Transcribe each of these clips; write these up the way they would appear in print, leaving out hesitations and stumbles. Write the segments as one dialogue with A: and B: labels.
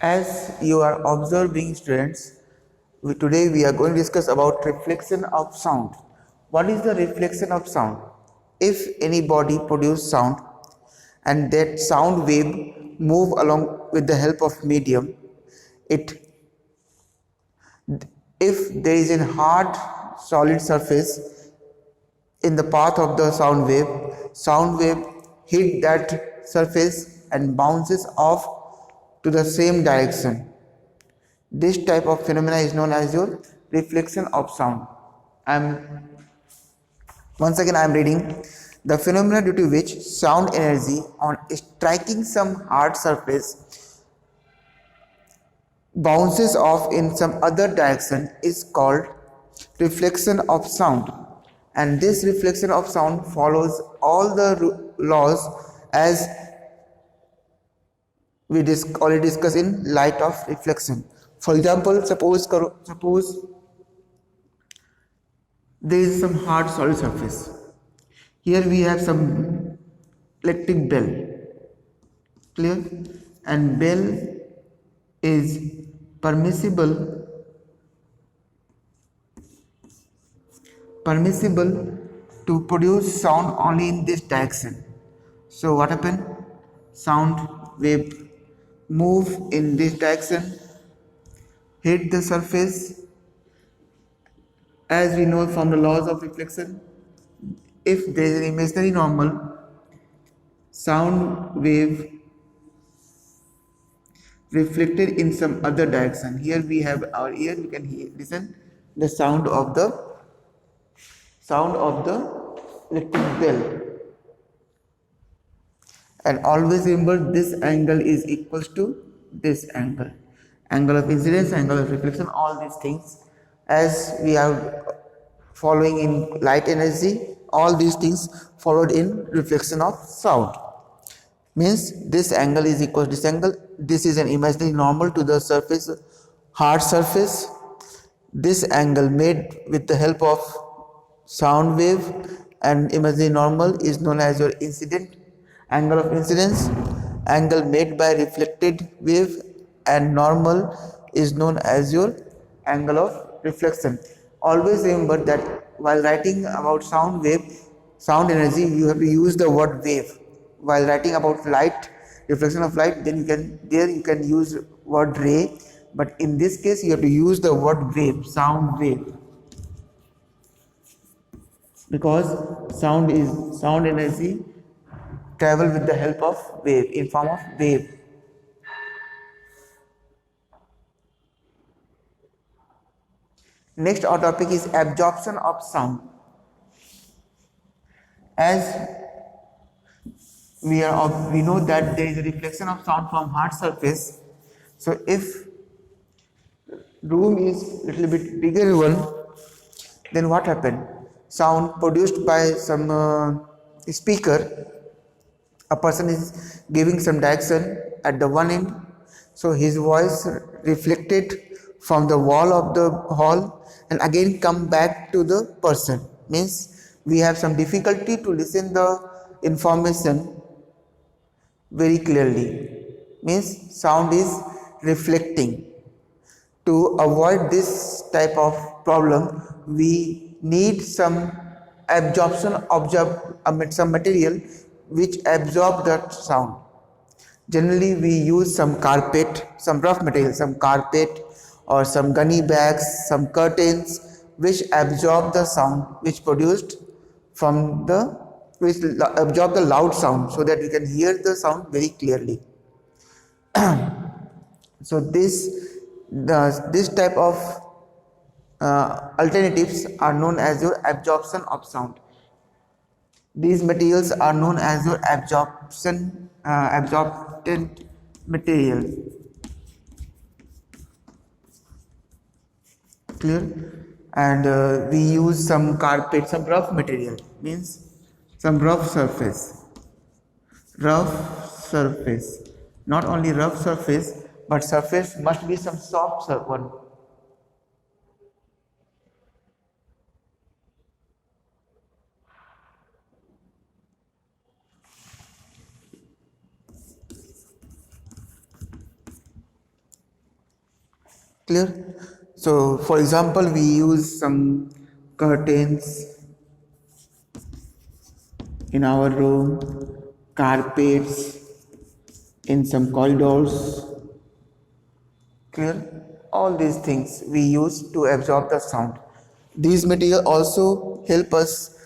A: As you are observing, students, today we are going to discuss about reflection of sound. What is the reflection of sound? If any body produce sound and that sound wave move along with the help of medium, it if there is a hard solid surface in the path of the sound wave hit that surface and bounces off to the same direction. This type of phenomena is known as your reflection of sound. I'm once again I am reading the phenomena due to which sound energy on striking some hard surface bounces off in some other direction is called reflection of sound, and this reflection of sound follows all the laws as we already discussed in light of reflection. For example, suppose there is some hard solid surface. Here we have some electric bell, clear, and bell is permissible to produce sound only in this direction. So what happened? Sound wave move in this direction, hit the surface. As we know from the laws of reflection, if there is an imaginary normal, sound wave reflected in some other direction. Here we have our ear, we can listen the sound of the electric bell, and always remember this angle is equals to this angle of incidence, angle of reflection, all these things as we are following in light energy, all these things followed in reflection of sound. Means this angle is equal to this angle. This is an imaginary normal to the surface, hard surface. This angle made with the help of sound wave and imaginary normal is known as your incident angle of incidence. Angle made by reflected wave and normal is known as your angle of reflection. Always remember that while writing about sound wave, sound energy, you have to use the word wave. While writing about light, reflection of light, then you can use word ray, but in this case you have to use the word wave, sound wave, because sound energy travel with the help of wave in form of wave. Next our topic is absorption of sound. As we know that there is a reflection of sound from hard surface, so if room is little bit bigger one, then what happened? Sound produced by some speaker, a person is giving some direction at the one end, so his voice reflected from the wall of the hall and again come back to the person. Means we have some difficulty to listen the information very clearly. Means sound is reflecting. To avoid this type of problem, we need some absorption some material which absorb that sound. Generally we use some carpet, some rough material, some carpet or some gunny bags, some curtains which absorb the sound which produced from the which absorb the loud sound so that you can hear the sound very clearly. So this type of alternatives are known as your absorption of sound. These materials are known as your absorptant material. Clear? And we use some carpet, some rough material, means some rough surface. Not only rough surface, but surface must be some soft one. Clear? So for example, we use some curtains in our room, carpets in some corridors. Clear? All these things we use to absorb the sound. These material also help us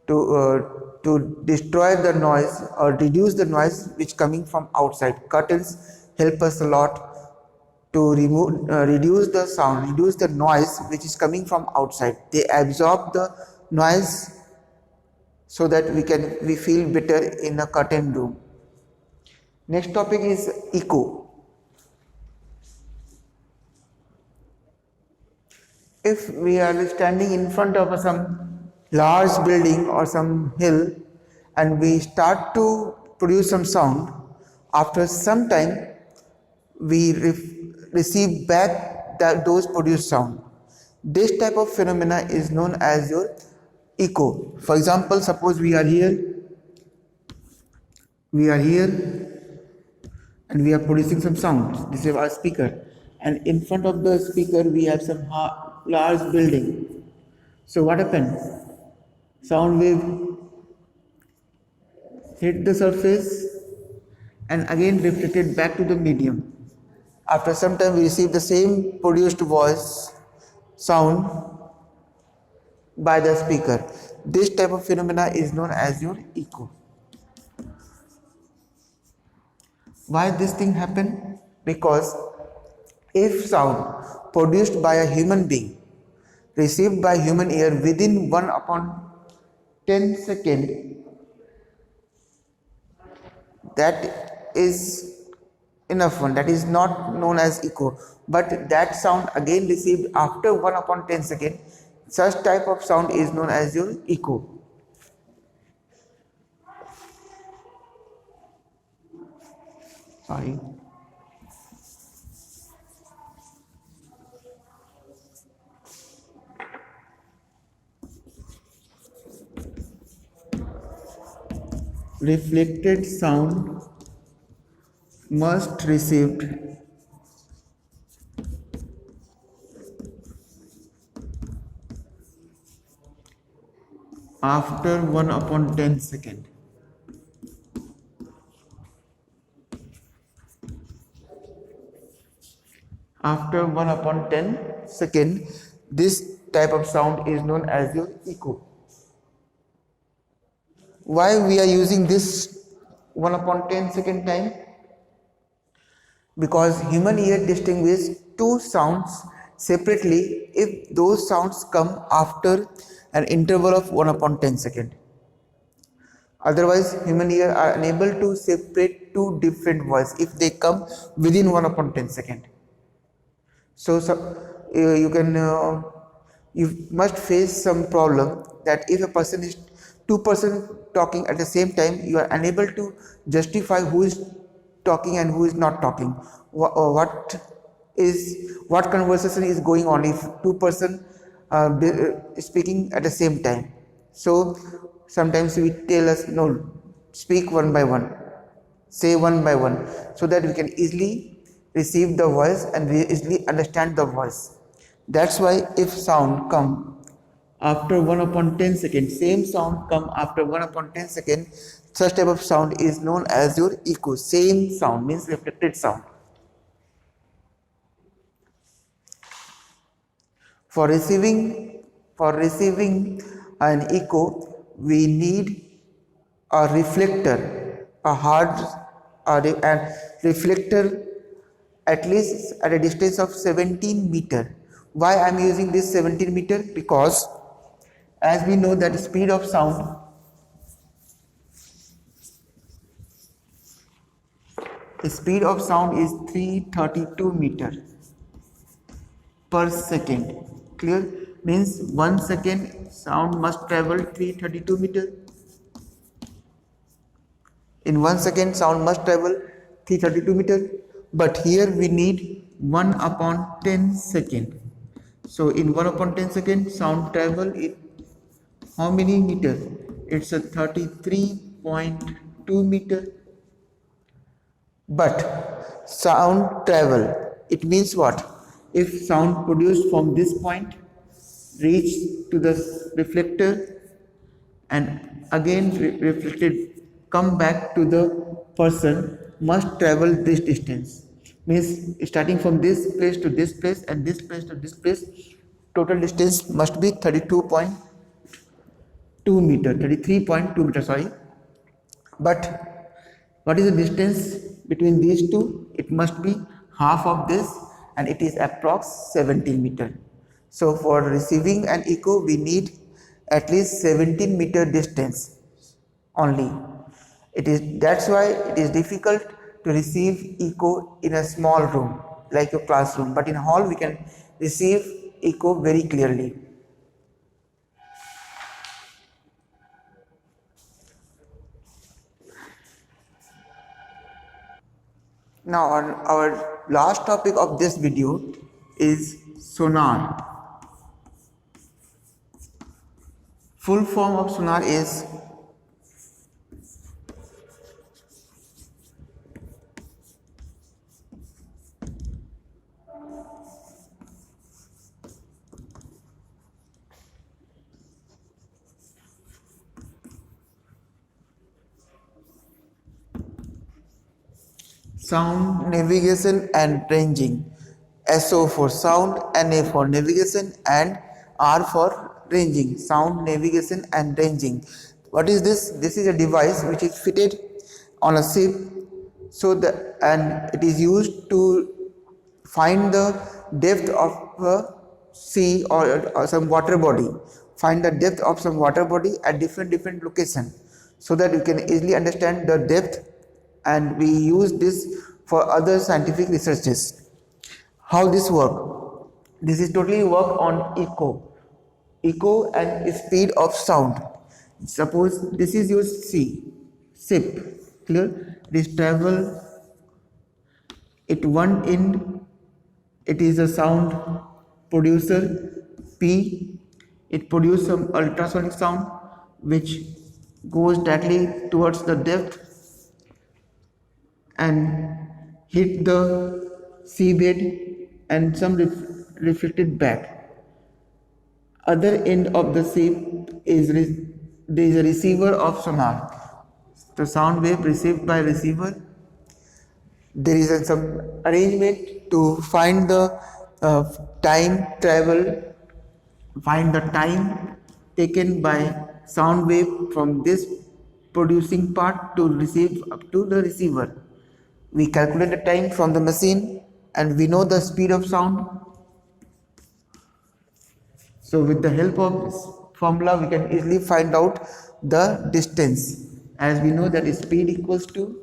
A: to destroy the noise or reduce the noise which coming from outside. Curtains help us a lot to reduce the sound, reduce the noise which is coming from outside. They absorb the noise so that we feel better in a curtain room. Next topic is echo. If we are standing in front of some large building or some hill and we start to produce some sound, after some time we receive back those produced sound. This type of phenomena is known as your echo. For example, suppose we are here and we are producing some sound. This is our speaker, and in front of the speaker we have some large building. So what happens? Sound wave hit the surface and again reflected back to the medium. After some time we receive the same produced voice sound by the speaker. This type of phenomena is known as your echo. Why this thing happen? Because if sound produced by a human being received by human ear within 1/10 second, that is enough one, that is not known as echo. But that sound again received after 1/10 second, such type of sound is known as your echo. Sorry. Reflected sound must received after 1/10 second. After 1/10 second, this type of sound is known as your echo. Why we are using this 1/10 second time? Because human ear distinguishes two sounds separately if those sounds come after an interval of 1/10 second. Otherwise, human ear are unable to separate two different voices if they come within 1/10 second. So you must face some problem that if a person is two person talking at the same time, you are unable to justify who is talking and who is not talking. What conversation is going on if two person speaking at the same time. So sometimes we tell us, no, speak one by one, say one by one, so that we can easily receive the voice and we easily understand the voice. That's why if sound come after 1/10 second, same sound come after 1/10 second, such type of sound is known as your echo. Same sound means reflected sound. For receiving an echo, we need a reflector, and reflector at least at a distance of 17 meter. Why I am using this 17 meter? Because as we know that the speed of sound is 332 meter per second. Clear? Means 1 second sound must travel 332 meter. In 1 second sound must travel 332 meter. But here we need 1/10 second. So in 1/10 second, sound travel in how many meter? It's a 33.2 meter. But sound travel, it means what? if sound produced from this point reach to the reflector and again reflected come back to the person, must travel this distance. Means starting from this place to this place and this place to this place, total distance must be 32.2 meter, 33.2 meter, sorry. But what is the distance between these two? It must be half of this, and it is approx 17 meter. So for receiving an echo we need at least 17 meter distance only. That's why it is difficult to receive echo in a small room like a classroom, but in hall we can receive echo very clearly. Now our last topic of this video is sonar. Full form of sonar is sound navigation and ranging. SO for sound, NA for navigation, and R for ranging. Sound, navigation, and ranging. What is this? This is a device which is fitted on a ship, and it is used to find the depth of a sea or some water body. Find the depth of some water body at different location, so that you can easily understand the depth, and we use this for other scientific researches. How this work? This is totally work on echo and speed of sound. Suppose this is your ship, clear? This travel at one end, it is a sound producer P. It produces some ultrasonic sound which goes directly towards the depth and hit the seabed and some reflected back. Other end of the ship there is a receiver of sonar. The sound wave received by receiver. There is some arrangement to find the time travel, find the time taken by sound wave from this producing part to receive up to the receiver. We calculate the time from the machine and we know the speed of sound. So with the help of this formula we can easily find out the distance, as we know that speed equals to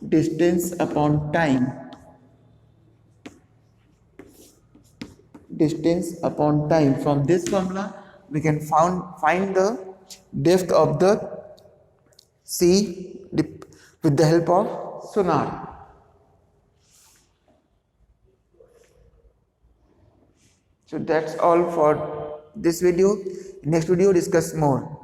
A: distance upon time. Distance upon time. From this formula we can find the depth of the sea with the help of sonar. So that's all for this video. Next video discuss more.